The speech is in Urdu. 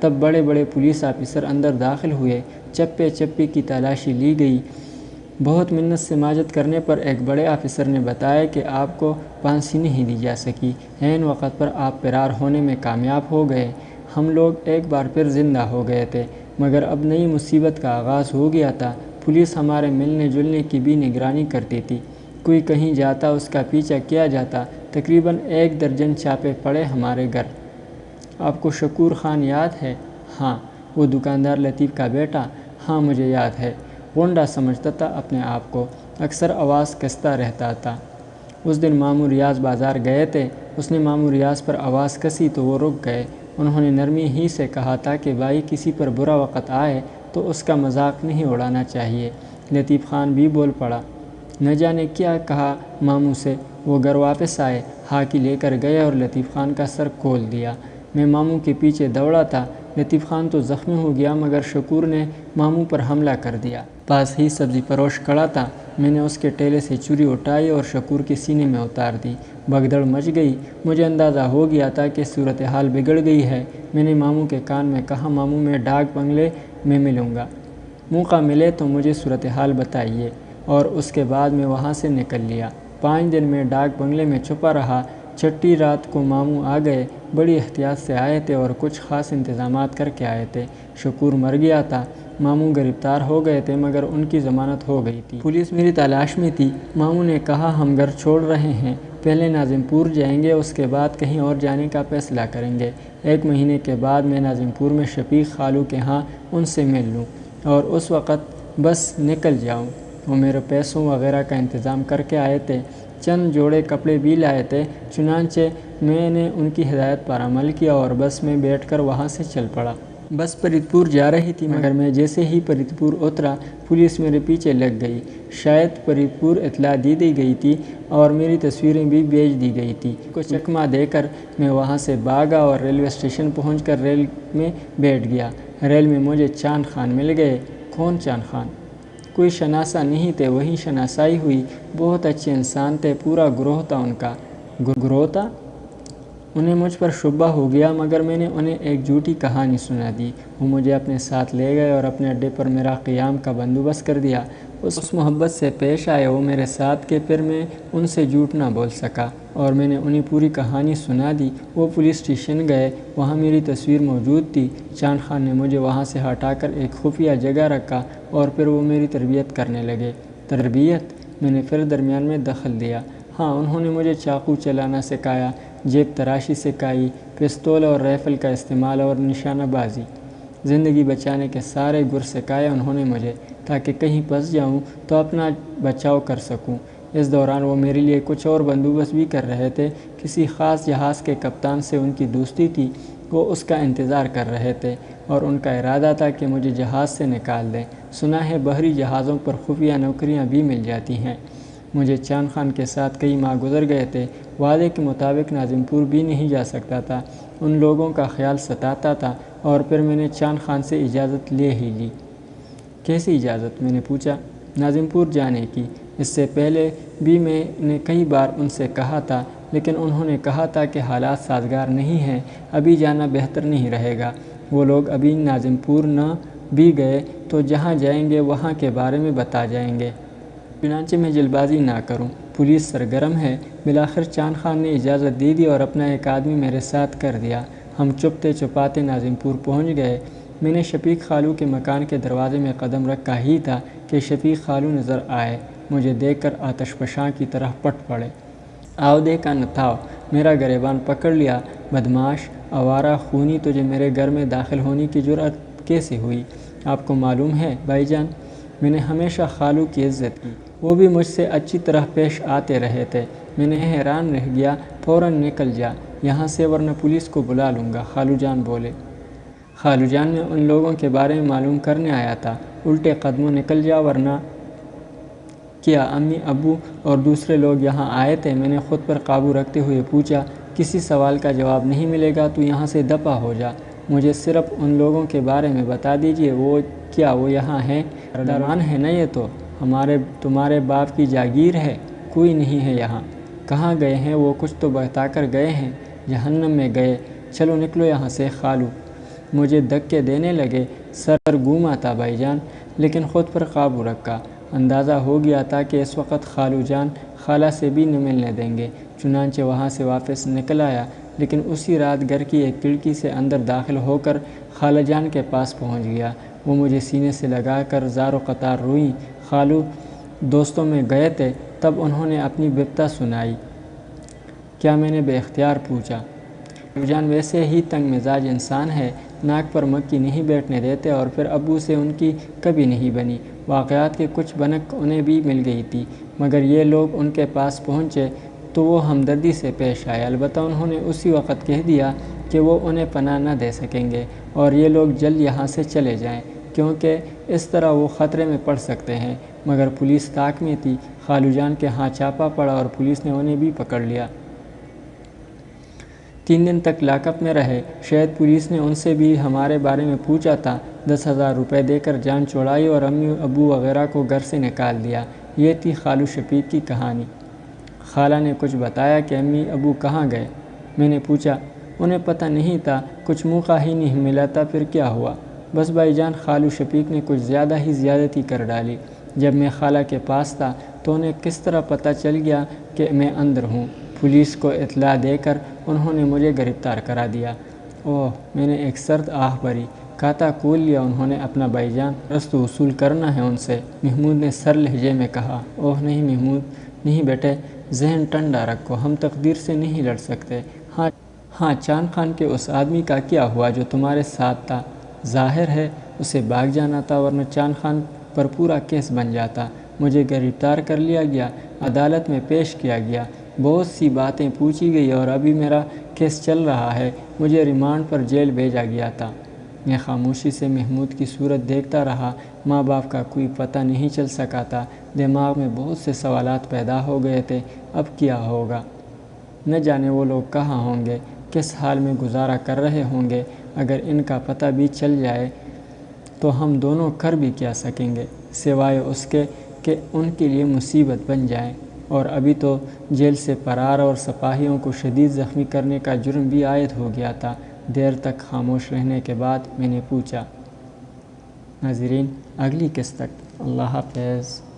تب بڑے بڑے پولیس آفیسر اندر داخل ہوئے، چپے چپے کی تلاشی لی گئی۔ بہت منت سماجت کرنے پر ایک بڑے آفیسر نے بتایا کہ آپ کو پھانسی نہیں دی جا سکی، عین وقت پر آپ فرار ہونے میں کامیاب ہو گئے۔ ہم لوگ ایک بار پھر زندہ ہو گئے تھے، مگر اب نئی مصیبت کا آغاز ہو گیا تھا۔ پولیس ہمارے ملنے جلنے کی بھی نگرانی کرتی تھی، کوئی کہیں جاتا اس کا پیچھا کیا جاتا۔ تقریباً 1 درجن چھاپے پڑے ہمارے گھر۔ آپ کو شکور خان یاد ہے؟ ہاں۔ وہ دکاندار لطیف کا بیٹا؟ ہاں مجھے یاد ہے۔ غنڈہ سمجھتا تھا اپنے آپ کو، اکثر آواز کستا رہتا تھا۔ اس دن ماموں ریاض بازار گئے تھے، اس نے ماموں ریاض پر آواز کسی تو وہ رک گئے۔ انہوں نے نرمی ہی سے کہا تھا کہ بھائی کسی پر برا وقت آئے تو اس کا مذاق نہیں اڑانا چاہیے۔ لطیف خان بھی بول پڑا۔ نہ جانے کیا کہا ماموں سے، وہ گھر واپس آئے، ہاکی لے کر گئے اور لطیف خان کا سر کھول دیا۔ میں ماموں کے پیچھے دوڑا تھا۔ لطیف خان تو زخمی ہو گیا مگر شکور نے ماموں پر حملہ کر دیا۔ پاس ہی سبزی فروش کھڑا تھا، میں نے اس کے ٹیلے سے چھری اٹھائی اور شکور کے سینے میں اتار دی۔ بھگدڑ مچ گئی۔ مجھے اندازہ ہو گیا تھا کہ صورتحال بگڑ گئی ہے۔ میں نے ماموں کے کان میں کہا، ماموں میں ڈاک بنگلے میں ملوں گا، موقع ملے تو مجھے صورتحال بتائیے۔ اور اس کے بعد میں وہاں سے نکل لیا۔ 5 دن میں ڈاک بنگلے میں چھپا رہا۔ چھٹی رات کو ماموں آ گئے، بڑی احتیاط سے آئے تھے اور کچھ خاص انتظامات کر کے آئے تھے۔ شکور مر گیا تھا، ماموں گرفتار ہو گئے تھے مگر ان کی ضمانت ہو گئی تھی۔ پولیس میری تلاش میں تھی۔ ماموں نے کہا ہم گھر چھوڑ رہے ہیں، پہلے ناظم پور جائیں گے، اس کے بعد کہیں اور جانے کا فیصلہ کریں گے۔ 1 مہینے کے بعد میں ناظم پور میں شفیق خالو کے ہاں ان سے مل لوں اور اس وقت بس نکل جاؤں۔ وہ میرے پیسوں وغیرہ کا انتظام کر کے آئے تھے، چند جوڑے کپڑے بھی لائے تھے۔ چنانچہ میں نے ان کی ہدایت پر عمل کیا اور بس میں بیٹھ کر وہاں سے چل پڑا۔ بس فرید پور جا رہی تھی مگر میں جیسے ہی فرید پور اترا، پولیس میرے پیچھے لگ گئی۔ شاید فرید پور اطلاع دی گئی تھی اور میری تصویریں بھی بھیج دی گئی تھی۔ کو چکمہ دے کر میں وہاں سے بھاگا اور ریلوے اسٹیشن پہنچ کر ریل میں بیٹھ گیا۔ ریل میں مجھے چاند خان مل گئے۔ کون چاند خان؟ کوئی شناسا نہیں تھے، وہیں شناسائی ہوئی۔ بہت اچھے انسان تھے، پورا گروہ تھا ان کا۔ گروہ تھا؟ انہیں مجھ پر شبہ ہو گیا مگر میں نے انہیں ایک جھوٹی کہانی سنا دی۔ وہ مجھے اپنے ساتھ لے گئے اور اپنے اڈے پر میرا قیام کا بندوبست کر دیا۔ اس محبت سے پیش آئے وہ میرے ساتھ کہ پھر میں ان سے جھوٹ نہ بول سکا اور میں نے انہیں پوری کہانی سنا دی۔ وہ پولیس اسٹیشن گئے، وہاں میری تصویر موجود تھی۔ چاند خان نے مجھے وہاں سے ہٹا کر ایک خفیہ جگہ رکھا اور پھر وہ میری تربیت کرنے لگے۔ تربیت؟ میں نے پھر درمیان میں دخل دیا۔ ہاں، انہوں نے مجھے چاقو چلانا سکھایا، جیب تراشی سکھائی، پستول اور رائفل کا استعمال اور نشانہ بازی۔ زندگی بچانے کے سارے گر سکھائے انہوں نے مجھے، تاکہ کہیں پھنس جاؤں تو اپنا بچاؤ کر سکوں۔ اس دوران وہ میرے لیے کچھ اور بندوبست بھی کر رہے تھے۔ کسی خاص جہاز کے کپتان سے ان کی دوستی تھی، وہ اس کا انتظار کر رہے تھے اور ان کا ارادہ تھا کہ مجھے جہاز سے نکال دیں۔ سنا ہے بحری جہازوں پر خفیہ نوکریاں بھی مل جاتی ہیں۔ مجھے چاند خان کے ساتھ کئی ماہ گزر گئے تھے۔ وعدے کے مطابق ناظم پور بھی نہیں جا سکتا تھا، ان لوگوں کا خیال ستاتا تھا اور پھر میں نے چاند خان سے اجازت لے ہی لی۔ کیسی اجازت؟ میں نے پوچھا۔ ناظم پور جانے کی۔ اس سے پہلے بھی میں نے کئی بار ان سے کہا تھا لیکن انہوں نے کہا تھا کہ حالات سازگار نہیں ہیں، ابھی جانا بہتر نہیں رہے گا۔ وہ لوگ ابھی ناظم پور نہ بھی گئے تو جہاں جائیں گے وہاں کے بارے میں بتا جائیں گے، چنانچہ میں جلد بازی نہ کروں۔ پولیس سرگرم ہے۔ بالآخر چاند خان نے اجازت دے دی اور اپنا ایک آدمی میرے ساتھ کر دیا۔ ہم چپتے چپاتے ناظم پور پہنچ گئے۔ میں نے شفیق خالو کے مکان کے دروازے میں قدم رکھا ہی تھا کہ شفیق خالو نظر آئے، مجھے دیکھ کر آتش فشاں کی طرح پٹ پڑے۔ آؤ دیکھا نہ تھاؤ، میرا گریبان پکڑ لیا۔ بدماش، آوارہ، خونی، تجھے میرے گھر میں داخل ہونے کی جرأت کیسے ہوئی؟ آپ کو معلوم ہے بھائی جان، میں نے ہمیشہ خالو کی عزت کی، وہ بھی مجھ سے اچھی طرح پیش آتے رہے تھے۔ میں نے حیران رہ گیا۔ فوراً نکل جا یہاں سے ورنہ پولیس کو بلا لوں گا، خالو جان بولے۔ خالو جان، میں ان لوگوں کے بارے میں معلوم کرنے آیا تھا، الٹے قدموں نکل جا ورنہ۔ کیا امی ابو اور دوسرے لوگ یہاں آئے تھے؟ میں نے خود پر قابو رکھتے ہوئے پوچھا۔ کسی سوال کا جواب نہیں ملے گا تو یہاں سے دفع ہو جا، مجھے صرف ان لوگوں کے بارے میں بتا دیجیے۔ وہ کیا وہ یہاں ہیں؟ دروان ہے نا یہ تو، تمہارے باپ کی جاگیر ہے، کوئی نہیں ہے یہاں۔ کہاں گئے ہیں وہ؟ کچھ تو بتا کر گئے ہیں۔ جہنم میں گئے۔ چلو نکلو یہاں سے۔ خالو مجھے دھکے دینے لگے۔ سر گھوما تھا بھائی جان، لیکن خود پر قابو رکھا۔ اندازہ ہو گیا تھا کہ اس وقت خالو جان خالہ سے بھی نہ ملنے دیں گے، چنانچہ وہاں سے واپس نکل آیا۔ لیکن اسی رات گھر کی ایک کھڑکی سے اندر داخل ہو کر خالہ جان کے پاس پہنچ گیا۔ وہ مجھے سینے سے لگا کر زار و قطار روئیں۔ خالو دوستوں میں گئے تھے، تب انہوں نے اپنی بپتا سنائی۔ کیا میں نے بے اختیار پوچھا۔ خالو جان ویسے ہی تنگ مزاج انسان ہے، ناک پر مکھی نہیں بیٹھنے دیتے، اور پھر ابو سے ان کی کبھی نہیں بنی۔ واقعات کی کچھ بھنک انہیں بھی مل گئی تھی، مگر یہ لوگ ان کے پاس پہنچے تو وہ ہمدردی سے پیش آئے۔ البتہ انہوں نے اسی وقت کہہ دیا کہ وہ انہیں پناہ نہ دے سکیں گے اور یہ لوگ جلد یہاں سے چلے جائیں، کیونکہ اس طرح وہ خطرے میں پڑ سکتے ہیں۔ مگر پولیس طاق میں تھی۔ خالو جان کے ہاں چھاپا پڑا اور پولیس نے انہیں بھی پکڑ لیا۔ 3 دن تک لاک اپ میں رہے۔ شاید پولیس نے ان سے بھی ہمارے بارے میں پوچھا تھا۔ 10,000 روپے دے کر جان چھڑائی اور امی ابو وغیرہ کو گھر سے نکال دیا۔ یہ تھی خالو شفیق کی کہانی۔ خالہ نے کچھ بتایا کہ امی ابو کہاں گئے؟ میں نے پوچھا۔ انہیں پتہ نہیں تھا، کچھ موقع ہی نہیں ملا تھا۔ پھر کیا ہوا؟ بس بھائی جان، خالو شفیق نے کچھ زیادہ ہی زیادتی کر ڈالی۔ جب میں خالہ کے پاس تھا تو انہیں کس طرح پتہ چل گیا کہ میں اندر ہوں۔ پولیس کو اطلاع دے کر انہوں نے مجھے گرفتار کرا دیا۔ اوہ! میں نے ایک سرد آہ بھری۔ کھاتا کھول لیا انہوں نے اپنا بھائی جان۔ قرض تو وصول کرنا ہے ان سے، محمود نے سر لہجے میں کہا۔ اوہ نہیں محمود، نہیں بیٹے، ذہن ٹھنڈا رکھو، ہم تقدیر سے نہیں لڑ سکتے۔ ہاں چاند خان کے اس آدمی کا کیا ہوا جو تمہارے ساتھ تھا؟ ظاہر ہے اسے بھاگ جانا تھا، ورنہ چاند خان پر پورا کیس بن جاتا۔ مجھے گرفتار کر لیا گیا، عدالت میں پیش کیا گیا، بہت سی باتیں پوچھی گئی اور ابھی میرا کیس چل رہا ہے۔ مجھے ریمانڈ پر جیل بھیجا گیا تھا۔ میں خاموشی سے محمود کی صورت دیکھتا رہا۔ ماں باپ کا کوئی پتہ نہیں چل سکا تھا۔ دماغ میں بہت سے سوالات پیدا ہو گئے تھے۔ اب کیا ہوگا؟ نہ جانے وہ لوگ کہاں ہوں گے، کس حال میں گزارا کر رہے ہوں گے۔ اگر ان کا پتہ بھی چل جائے تو ہم دونوں کر بھی کیا سکیں گے، سوائے اس کے کہ ان کے لیے مصیبت بن جائیں۔ اور ابھی تو جیل سے فرار اور سپاہیوں کو شدید زخمی کرنے کا جرم بھی عائد ہو گیا تھا۔ دیر تک خاموش رہنے کے بعد میں نے پوچھا۔ ناظرین، اگلی قسط تک اللہ حافظ۔